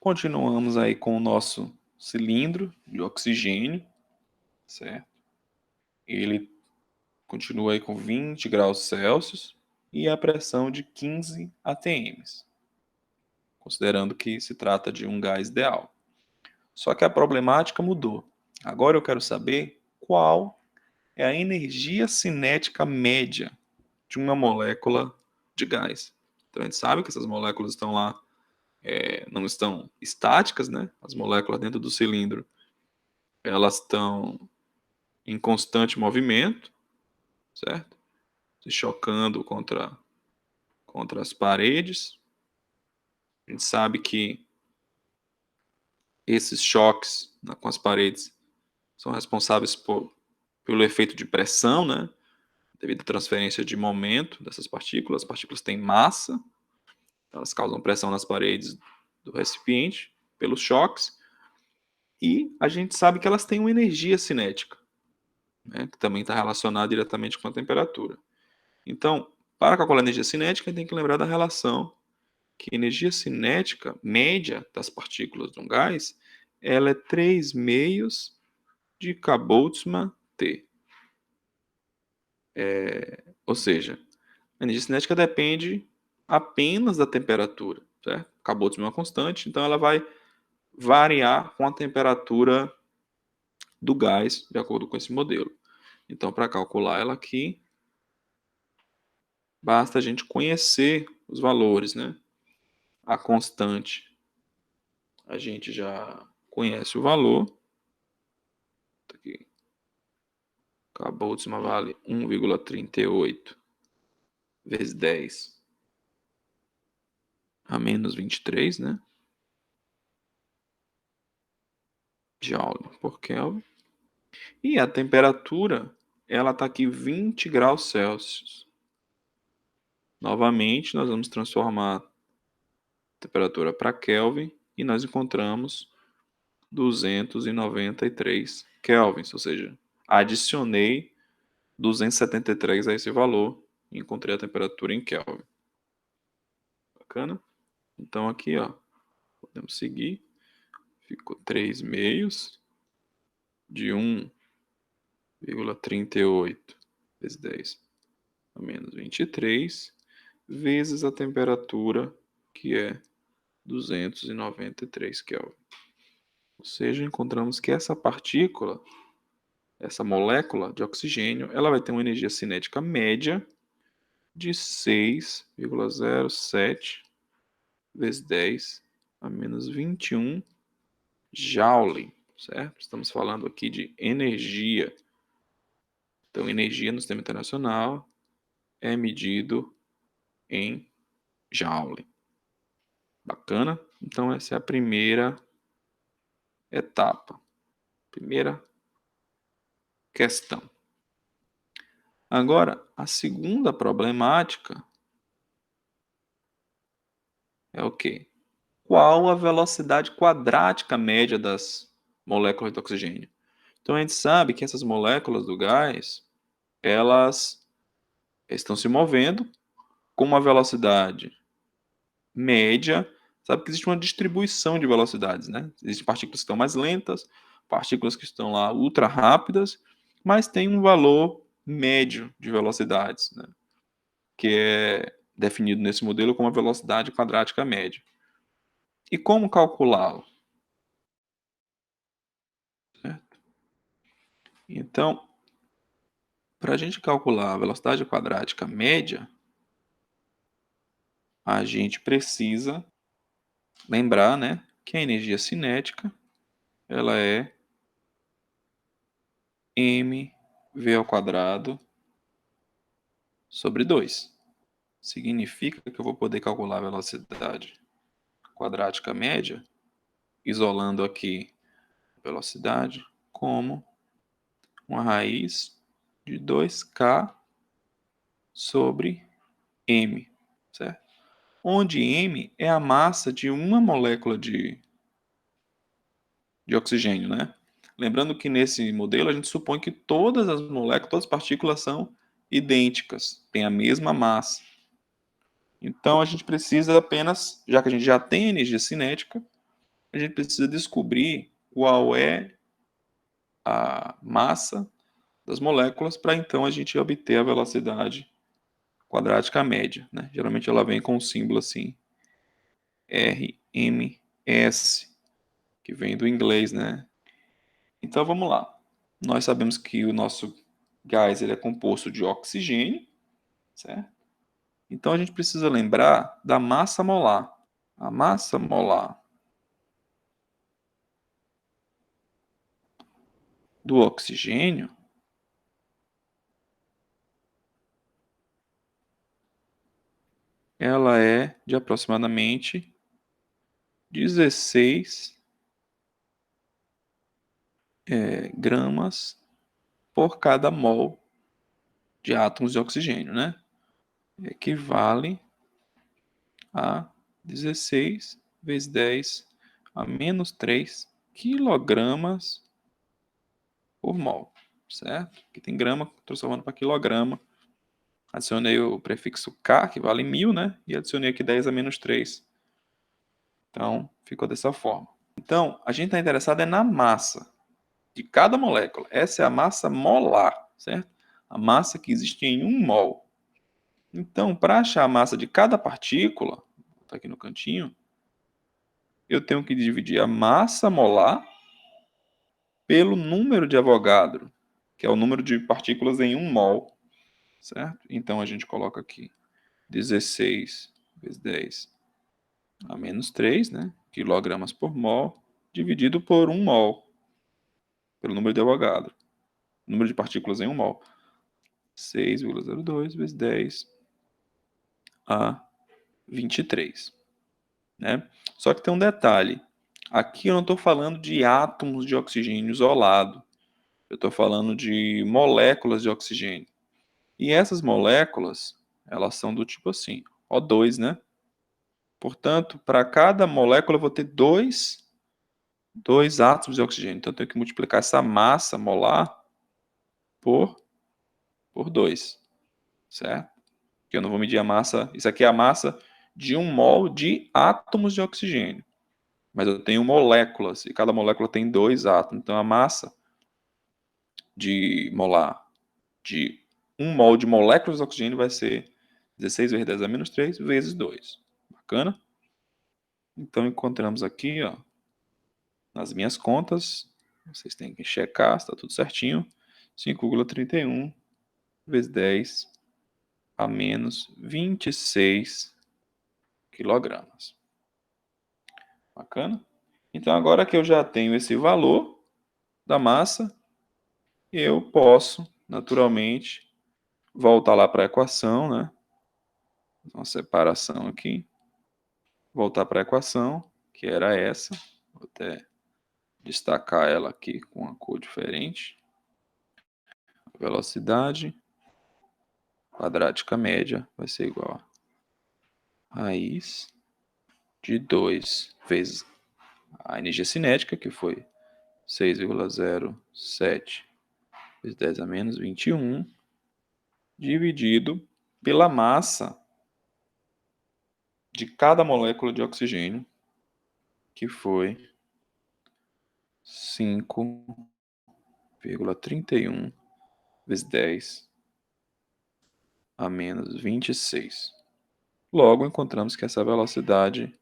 Continuamos aí com o nosso cilindro de oxigênio, certo? Ele continua aí com 20 graus Celsius e a pressão de 15 atm, considerando que se trata de um gás ideal. Só que a problemática mudou. Agora eu quero saber qual é a energia cinética média de uma molécula de gás. Então a gente sabe que essas moléculas estão lá, não estão estáticas, né? As moléculas dentro do cilindro, elas estão em constante movimento, certo? Se chocando contra as paredes. A gente sabe que esses choques com as paredes são responsáveis pelo efeito de pressão, né? Devido à transferência de momento dessas partículas. As partículas têm massa, elas causam pressão nas paredes do recipiente pelos choques. E a gente sabe que elas têm uma energia cinética, né? Que também está relacionada diretamente com a temperatura. Então, para calcular a energia cinética, a gente tem que lembrar da relação que a energia cinética média das partículas de um gás, ela é 3 meios de Ka-Boltzmann-T. Ou seja, a energia cinética depende apenas da temperatura, certo? Ka-Boltzmann é uma constante, então ela vai variar com a temperatura do gás, de acordo com esse modelo. Então, para calcular ela aqui, basta a gente conhecer os valores, né? A constante, a gente já conhece o valor. Tá aqui. Ka-Boltzmann vale 1,38 vezes 10 a menos 23, né? Joule por Kelvin. E a temperatura, ela está aqui 20 graus Celsius. Novamente, nós vamos transformar a temperatura para Kelvin e nós encontramos 293 kelvins, ou seja, adicionei 273 a esse valor e encontrei a temperatura em Kelvin. Bacana? Então aqui, ó, podemos seguir. Ficou 3 meios de 1,38 vezes 10 a menos 23 vezes a temperatura, que é 293 Kelvin. Ou seja, encontramos que essa partícula, essa molécula de oxigênio, ela vai ter uma energia cinética média de 6,07 vezes 10 a menos 21 Joule, certo? Estamos falando aqui de energia. Então, energia no sistema internacional é medido em Joule. Bacana? Então, essa é a primeira etapa. Primeira questão. Agora, a segunda problemática é o quê? Qual a velocidade quadrática média das moléculas de oxigênio? Então, a gente sabe que essas moléculas do gás, elas estão se movendo com uma velocidade média. Sabe que existe uma distribuição de velocidades, né? Existem partículas que estão mais lentas, partículas que estão lá ultra rápidas, mas tem um valor médio de velocidades, né? Que é definido nesse modelo como a velocidade quadrática média. E como calculá-lo? Certo? Então, para a gente calcular a velocidade quadrática média, a gente precisa lembrar, né, que a energia cinética ela é mv ao quadrado sobre 2. Significa que eu vou poder calcular a velocidade quadrática média, isolando aqui a velocidade como uma raiz de 2k sobre m, certo? Onde m é a massa de uma molécula de oxigênio, né? Lembrando que nesse modelo a gente supõe que todas as moléculas, todas as partículas são idênticas, têm a mesma massa. Então a gente precisa apenas, já que a gente já tem energia cinética, a gente precisa descobrir qual é a massa das moléculas para então a gente obter a velocidade quadrática média, né? Geralmente ela vem com um símbolo assim, RMS, que vem do inglês, né? Então vamos lá. Nós sabemos que o nosso gás ele é composto de oxigênio, certo? Então a gente precisa lembrar da massa molar. A massa molar do oxigênio, ela é de aproximadamente 16 gramas por cada mol de átomos de oxigênio, né? Equivale a 16 vezes 10 a menos 3 quilogramas por mol, certo? Aqui tem grama, transformando para quilograma. Adicionei o prefixo K, que vale 1000, né? E adicionei aqui 10 a menos 3. Então, ficou dessa forma. Então, a gente está interessado é na massa de cada molécula. Essa é a massa molar, certo? A massa que existe em um mol. Então, para achar a massa de cada partícula, está aqui no cantinho, eu tenho que dividir a massa molar pelo número de Avogadro, que é o número de partículas em um mol, certo? Então, a gente coloca aqui 16 vezes 10 a menos 3, né? Quilogramas por mol, dividido por 1 mol, pelo número de Avogadro. Número de partículas em 1 mol. 6,02 vezes 10 a 23, né? Só que tem um detalhe. Aqui eu não estou falando de átomos de oxigênio isolado. Eu estou falando de moléculas de oxigênio. E essas moléculas, elas são do tipo assim, O2, né? Portanto, para cada molécula eu vou ter dois átomos de oxigênio. Então eu tenho que multiplicar essa massa molar por 2, certo? Porque eu não vou medir a massa. Isso aqui é a massa de 1 mol de átomos de oxigênio. Mas eu tenho moléculas, e cada molécula tem 2 átomos. Então a massa de molar de 1 mol de moléculas de oxigênio vai ser 16 vezes 10 a menos 3 vezes 2. Bacana? Então encontramos aqui, ó, nas minhas contas, vocês têm que checar se está tudo certinho, 5,31 vezes 10 a menos 26 quilogramas. Bacana? Então, agora que eu já tenho esse valor da massa, eu posso, naturalmente, voltar lá para a equação, né? Uma separação aqui. Voltar para a equação, que era essa. Vou até destacar ela aqui com uma cor diferente. Velocidade quadrática média vai ser igual a raiz de 2 vezes a energia cinética, que foi 6,07 vezes 10 a menos 21, dividido pela massa de cada molécula de oxigênio, que foi 5,31 vezes 10 a menos 26. Logo, encontramos que essa velocidade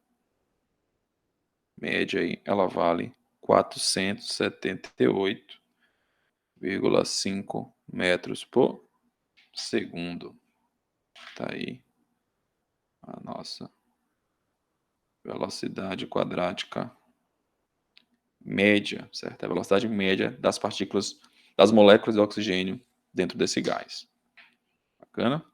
média aí, ela vale 478,5 metros por segundo. Tá aí a nossa velocidade quadrática média, certo? A velocidade média das partículas, das moléculas de oxigênio dentro desse gás. Bacana?